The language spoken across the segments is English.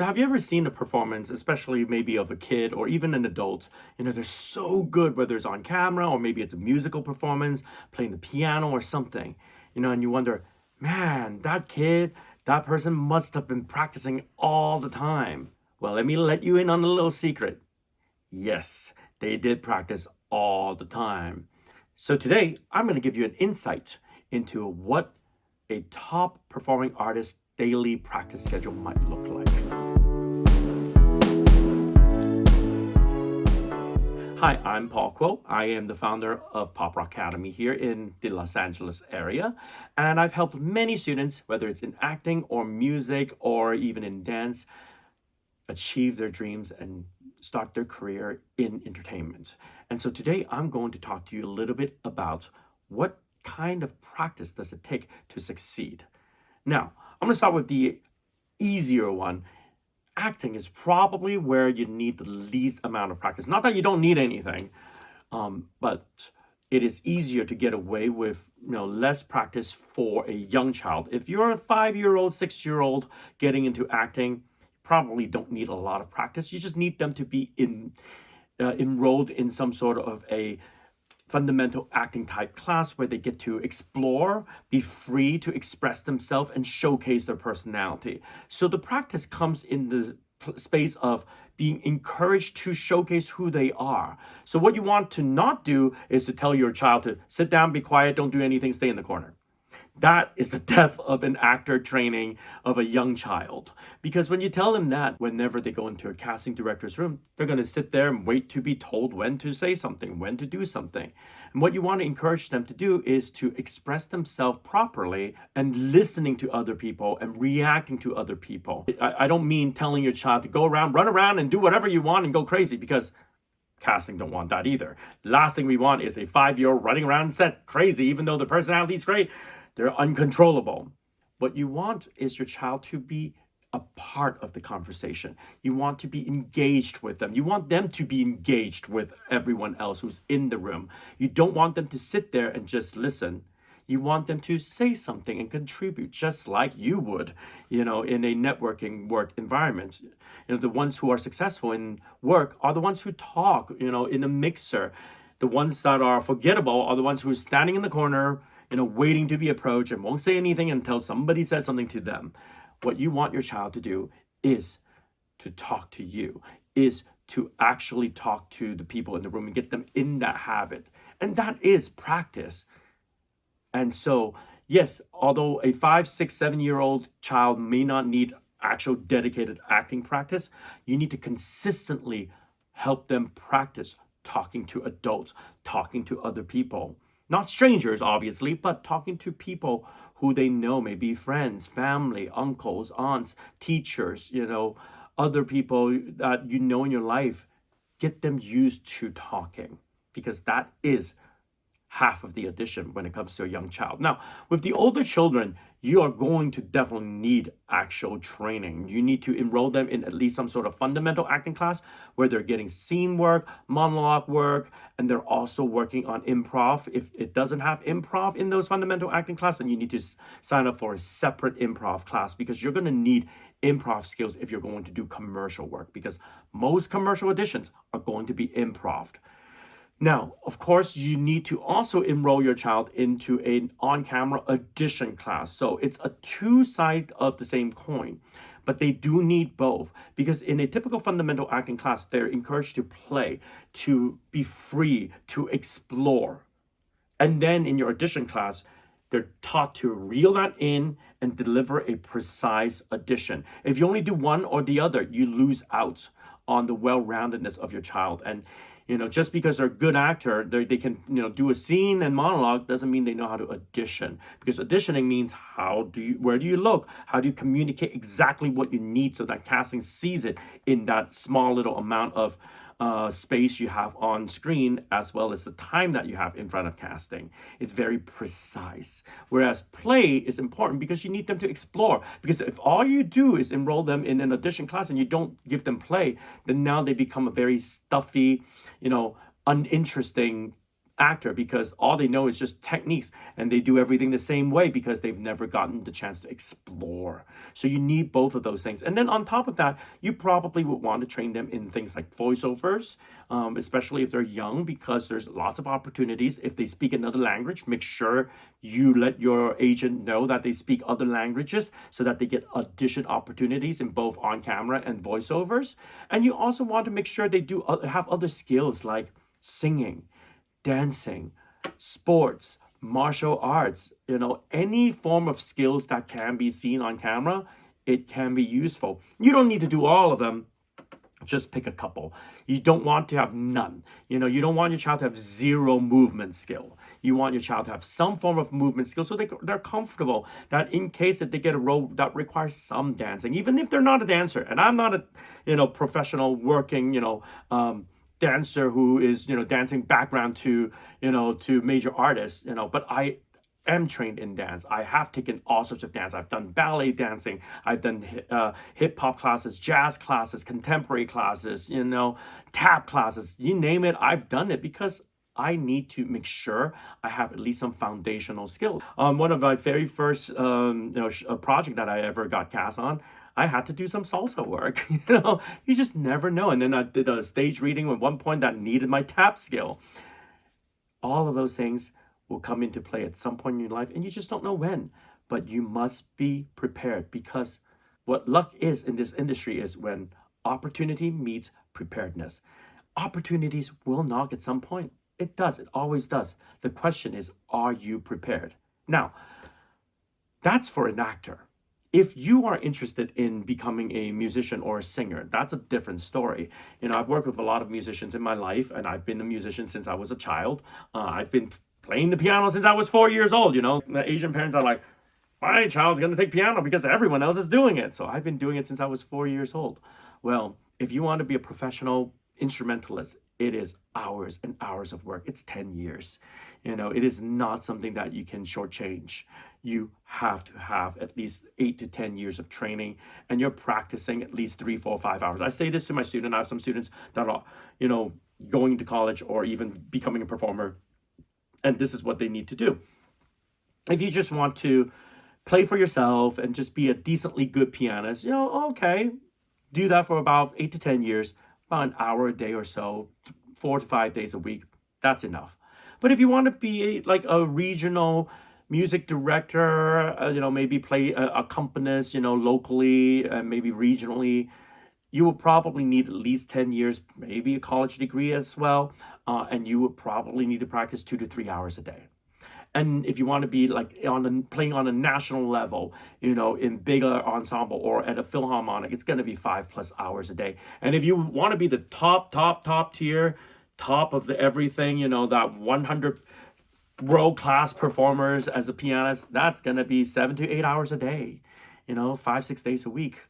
So have you ever seen a performance, especially maybe of a kid or even an adult? They're so good, whether it's on camera or maybe it's a musical performance, playing the piano or something, and you wonder, man, that kid, that person must have been practicing all the time. Well, let me let you in on a little secret. Yes, they did practice all the time. So today, I'm going to give you an insight into what a top performing artist's daily practice schedule might look like. Hi, I'm Paul Kuo. I am the founder of PopRock Academy here in the Los Angeles area. And I've helped many students, whether it's in acting or music or even in dance, achieve their dreams and start their career in entertainment. And so today I'm going to talk to you a little bit about what kind of practice does it take to succeed. Now, I'm going to start with the easier one. Acting is probably where you need the least amount of practice. Not that you don't need anything, but it is easier to get away with less practice for a young child. If you're a 5-year-old, 6-year-old getting into acting, you probably don't need a lot of practice. You just need them to be enrolled in some sort of a fundamental acting type class where they get to explore, be free to express themselves and showcase their personality. So the practice comes in the space of being encouraged to showcase who they are. So what you want to not do is to tell your child to sit down, be quiet, don't do anything, stay in the corner. That is the death of an actor training of a young child. Because when you tell them that, whenever they go into a casting director's room, they're going to sit there and wait to be told when to say something, when to do something. And what you want to encourage them to do is to express themselves properly and listening to other people and reacting to other people. I don't mean telling your child to go around, run around and do whatever you want and go crazy, because casting don't want that either. The last thing we want is a 5-year-old running around set crazy, even though the personality is great. They're uncontrollable. What you want is your child to be a part of the conversation. You want to be engaged with them. You want them to be engaged with everyone else who's in the room. You don't want them to sit there and just listen. You want them to say something and contribute, just like you would, in a networking work environment. The ones who are successful in work are the ones who talk, in a mixer. The ones that are forgettable are the ones who are standing in the corner, waiting to be approached and won't say anything until somebody says something to them. What you want your child to do is to talk to you, is to actually talk to the people in the room and get them in that habit. And that is practice. And so, yes, although a 5, 6, 7-year-old child may not need actual dedicated acting practice, you need to consistently help them practice talking to adults, talking to other people. Not strangers, obviously, but talking to people who they know, maybe friends, family, uncles, aunts, teachers, other people that in your life. Get them used to talking, because that is half of the addition when it comes to a young child. Now, with the older children, you are going to definitely need actual training. You need to enroll them in at least some sort of fundamental acting class where they're getting scene work, monologue work, and they're also working on improv. If it doesn't have improv in those fundamental acting class, then you need to sign up for a separate improv class, because you're going to need improv skills if you're going to do commercial work, because most commercial auditions are going to be improv. Now, of course, you need to also enroll your child into an on-camera audition class. So it's a two sides of the same coin, but they do need both, because in a typical fundamental acting class, they're encouraged to play, to be free, to explore. And then in your audition class, they're taught to reel that in and deliver a precise audition. If you only do one or the other, you lose out on the well-roundedness of your child. And just because they're a good actor, they can, do a scene and monologue, doesn't mean they know how to audition. Because auditioning means where do you look? How do you communicate exactly what you need so that casting sees it in that small little amount of space you have on screen, as well as the time that you have in front of casting. It's very precise. Whereas play is important because you need them to explore. Because if all you do is enroll them in an audition class and you don't give them play, then now they become a very stuffy, uninteresting actor because all they know is just techniques and they do everything the same way because they've never gotten the chance to explore. So you need both of those things. And then on top of that, you probably would want to train them in things like voiceovers, especially if they're young, because there's lots of opportunities. If they speak another language, make sure you let your agent know that they speak other languages so that they get audition opportunities in both on camera and voiceovers. And you also want to make sure they do have other skills like singing, dancing, sports, martial arts, any form of skills that can be seen on camera, it can be useful. You don't need to do all of them. Just pick a couple. You don't want to have none. You don't want your child to have zero movement skill. You want your child to have some form of movement skill so they're comfortable that in case if they get a role that requires some dancing, even if they're not a dancer, and I'm not a professional working dancer who is dancing background to major artists, but I am trained in dance. I have taken all sorts of dance. I've done ballet dancing. I've done hip hop classes, jazz classes, contemporary classes, tap classes, you name it. I've done it because I need to make sure I have at least some foundational skills. One of my very first project that I ever got cast on, I had to do some salsa work. You just never know. And then I did a stage reading at one point that needed my tap skill. All of those things will come into play at some point in your life, and you just don't know when. But you must be prepared, because what luck is in this industry is when opportunity meets preparedness. Opportunities will knock at some point. It does. It always does. The question is, are you prepared? Now, that's for an actor. If you are interested in becoming a musician or a singer, that's a different story. I've worked with a lot of musicians in my life, and I've been a musician since I was a child. I've been playing the piano since I was 4 years old. The Asian parents are like, my child's going to take piano because everyone else is doing it. So I've been doing it since I was 4 years old. Well, if you want to be a professional instrumentalist, it is hours and hours of work. It's 10 years. It is not something that you can shortchange. You have to have at least 8 to 10 years of training, and you're practicing at least 3, 4, 5 hours. I say this to my students. I have some students that are, going to college or even becoming a performer, and this is what they need to do. If you just want to play for yourself and just be a decently good pianist, okay, do that for about 8 to 10 years, about an hour a day or so, 4 to 5 days a week. That's enough. But if you want to be like a regional music director, maybe play a accompanist, locally and maybe regionally, you will probably need at least 10 years, maybe a college degree as well. And you would probably need to practice 2 to 3 hours a day. And if you want to be like playing on a national level, in bigger ensemble or at a philharmonic, it's going to be 5+ hours a day. And if you want to be the top tier, top of the everything, that 100 world-class performers as a pianist, that's going to be 7 to 8 hours a day, 5-6 days a week.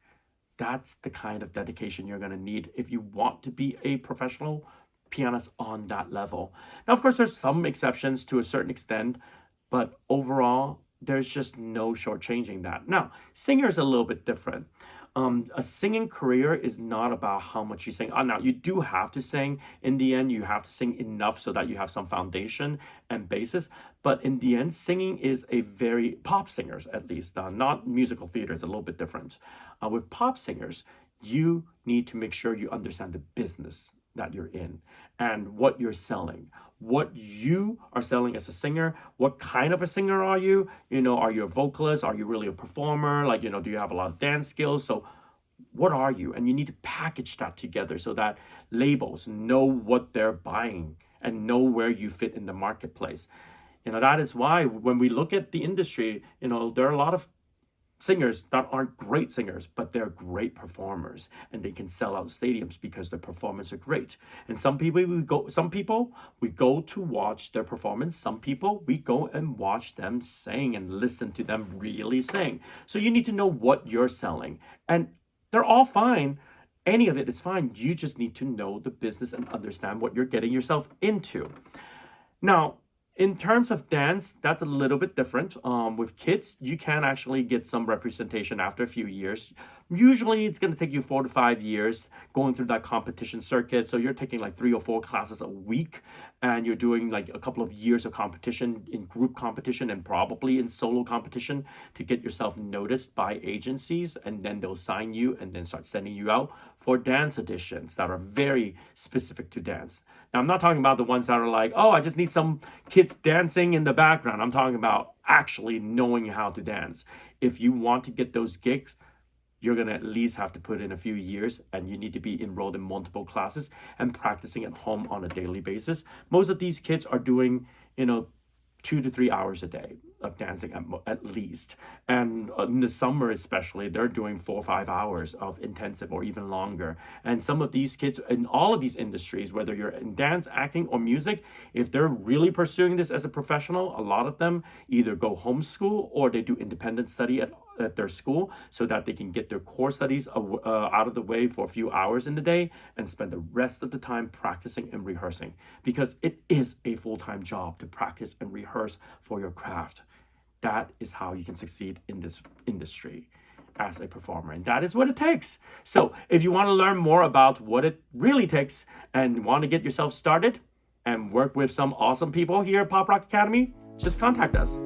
That's the kind of dedication you're going to need if you want to be a professional pianist on that level. Now, of course, there's some exceptions to a certain extent, but overall, there's just no shortchanging that. Now, singer is a little bit different. A singing career is not about how much you sing. Now, you do have to sing. In the end, you have to sing enough so that you have some foundation and basis. But in the end, singing is a very, pop singers at least, not musical theater, is a little bit different. With pop singers, you need to make sure you understand the business that you're in and what you're selling, what you are selling as a singer. What kind of a singer are you? Are you a vocalist? Are you really a performer? Do you have a lot of dance skills? So what are you? And you need to package that together so that labels know what they're buying and know where you fit in the marketplace. That is why when we look at the industry, there are a lot of singers that aren't great singers, but they're great performers, and they can sell out stadiums because their performances are great. And some people we go to watch their performance. Some people we go and watch them sing and listen to them really sing. So you need to know what you're selling, and they're all fine. Any of it is fine. You just need to know the business and understand what you're getting yourself into. Now, in terms of dance, that's a little bit different. With kids, you can actually get some representation after a few years, Usually it's going to take you 4 to 5 years going through that competition circuit. So you're taking like 3 or 4 classes a week, and you're doing like a couple of years of competition in group competition and probably in solo competition to get yourself noticed by agencies, and then they'll sign you and then start sending you out for dance auditions that are very specific to dance. Now, I'm not talking about the ones that are like, oh, I just need some kids dancing in the background. I'm talking about actually knowing how to dance. If you want to get those gigs, you're going to at least have to put in a few years, and you need to be enrolled in multiple classes and practicing at home on a daily basis. Most of these kids are doing, 2 to 3 hours a day of dancing at least. And in the summer especially, they're doing 4 or 5 hours of intensive or even longer. And some of these kids in all of these industries, whether you're in dance, acting, or music, if they're really pursuing this as a professional, a lot of them either go homeschool or they do independent study at their school so that they can get their core studies out of the way for a few hours in the day and spend the rest of the time practicing and rehearsing, because it is a full-time job to practice and rehearse for your craft. That is how you can succeed in this industry as a performer, and that is what it takes. So if you want to learn more about what it really takes and want to get yourself started and work with some awesome people here at PopRock Academy, just contact us.